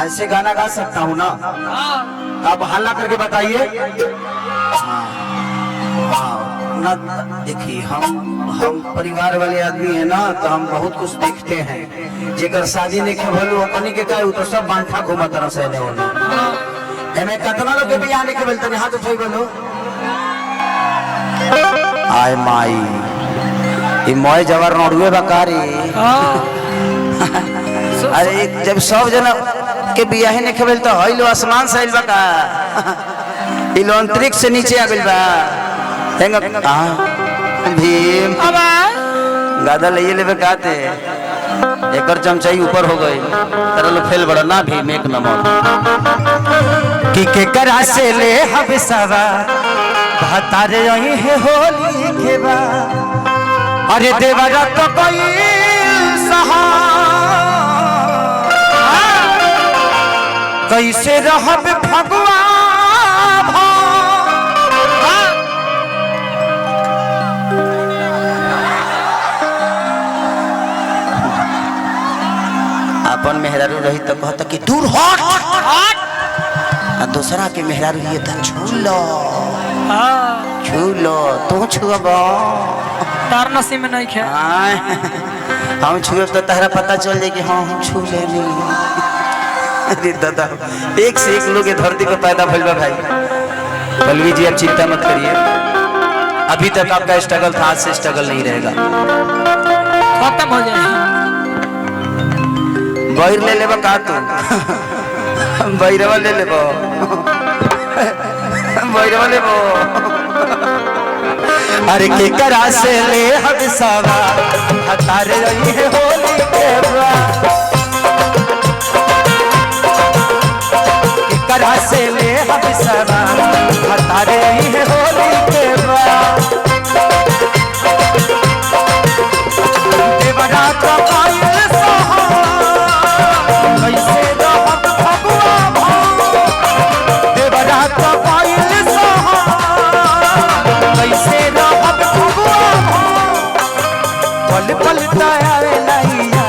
ऐसे गाना गा सकता हूँ ना? आप हल्ला करके बताइए। ना देखिए, हम परिवार वाले आदमी है ना, तो हम बहुत कुछ देखते हैं। जेकर शादी नहीं के भलो अपनी के कहू तो सब बांधा घूमा तरह से ने होने हमें कितना लोग के बियाह नहीं के बोलते हाथ उठाई बोलो। आय माई ई मोय जवर नोड़ुए बकारी। अरे जब सब जना के बियाह नहीं के बोल तो हइलो आसमान से आइल बका, इलो अंतरिक्ष से नीचे आ गइल बा। भीम गादा ले लेबे काते एकर चमचाई ऊपर हो गई तेरा लो फेल बड़ा ना भीम एक नंबर की के करा से ले हम सवा बहतारे यही है होली के बा। अरे देवरा तो कोई सहा कैसे रहब भगवान अपन मेहरारू रही तो कहता कि दूर हट आ दूसरा के मेहरारू ये तो छू लो तू छुअब तार नसीब में नहीं खे। हम छुएब तो तहरा पता चल जाए कि हाँ हम छू लेनी। अरे दादा एक से एक लोग धरती पर पैदा भइल बा भाई। पलवी जी आप चिंता मत करिए, अभी तक आपका स्ट्रगल था, आज से स्ट्रगल नहीं रहेगा, खत्म हो जाए। बैर ले लेबा का तू बैरवा ले लेबो बैरवा लेबो। अरे के करा से ले हम सवा हतारे रही है होली के बा। के करा से ले हम सवा हतारे रही है होली के बा। देवरा का पायल सहा कैसे रहब भगवान देवरा का पायल सहा कैसे रहब भगवान। पल पल तारे लैया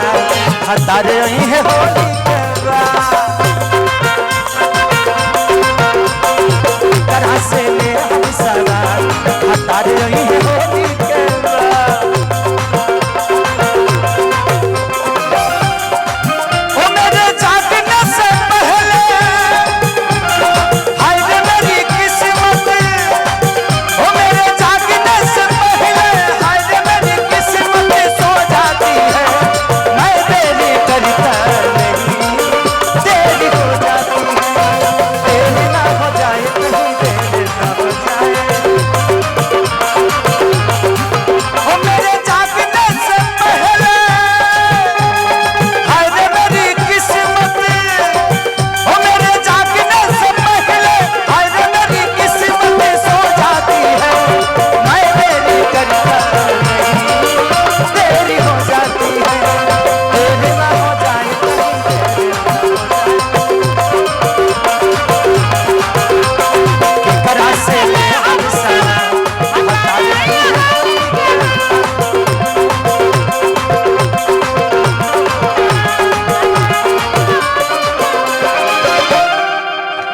हतारे रही है होली के बा। तरह से ले हम सवा हतारे रही है होली के बा।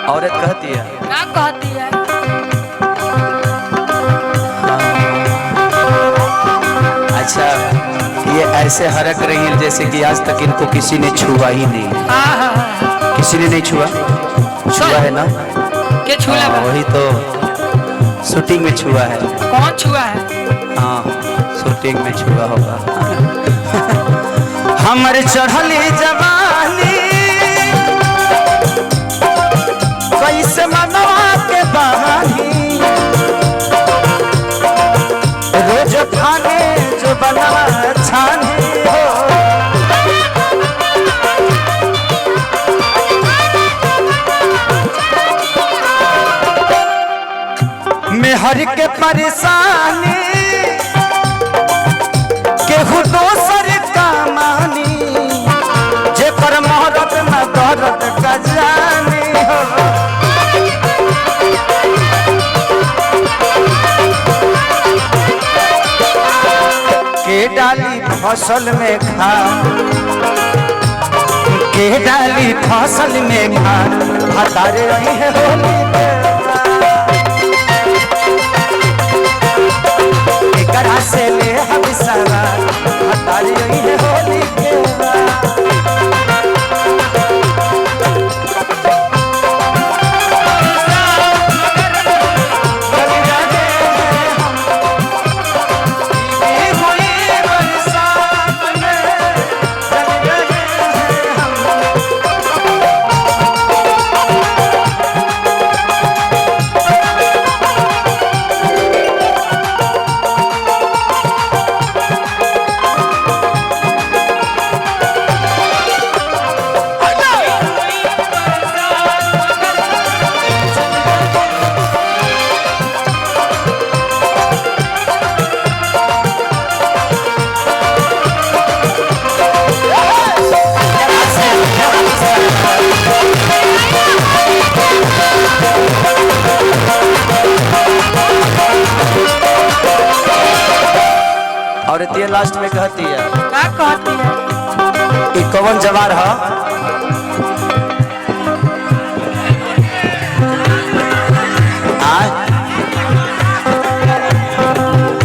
औरत कहती है क्या कहती है? अच्छा ये ऐसे हरक रही है जैसे कि आज तक इनको किसी ने छुआ ही नहीं। किसी ने नहीं छुआ, छुआ है ना? के छुआ? वही तो शूटिंग में छुआ है। कौन छुआ है? हाँ शूटिंग में छुआ होगा। हमारे चढ़ली जवानी कैसे मनवा के बहानी रोज खाने जो बनवा छानी हो। मेहर के परेशानी केहू दोसर का मानी जे पर मोहरत न दर्द का जानी हो। के डाली फसल में खा के डाली फसल में खान हतारे रही है होली एकरा से ले हम सवार हतारे रही है होली के और ये लास्ट में कहती है क्या कहती है कि कौन जवार है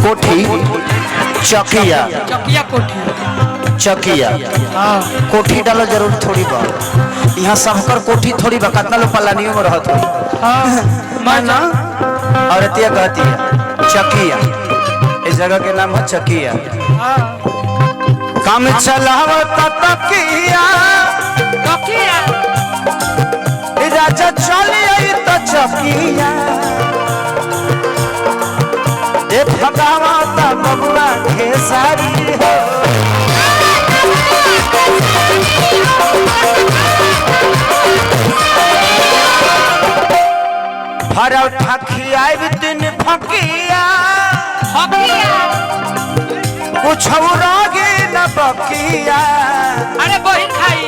कोठी चकिया चकिया कोठी चकिया हाँ कोठी डालो जरूर थोड़ी बा यहाँ सबकर कोठी थोड़ी बा कितना लोग पलानियों में रहत हो हाँ माना और ये कहती है चकिया इस जगह के नाम है चकिया हाँ काम चलावता तकिया चकिया राजा चली आई तो चकिया ए भगावता बबुआ खेसारी हो भरौठा खियाई दिन फकिया कुछ रोगे न बकिया अरे बहिन खाई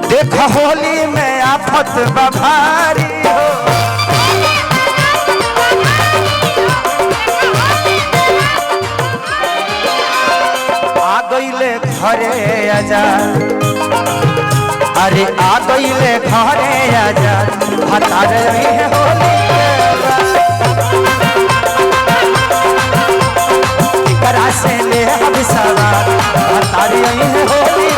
देख होली में आफत बभारी हो आ गईले घरे आजा अरे आ गईले घरे आजा हटा रही है होली करा से ले हम सवार हटा रही है होली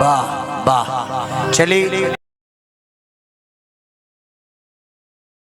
वाह वाह चलिए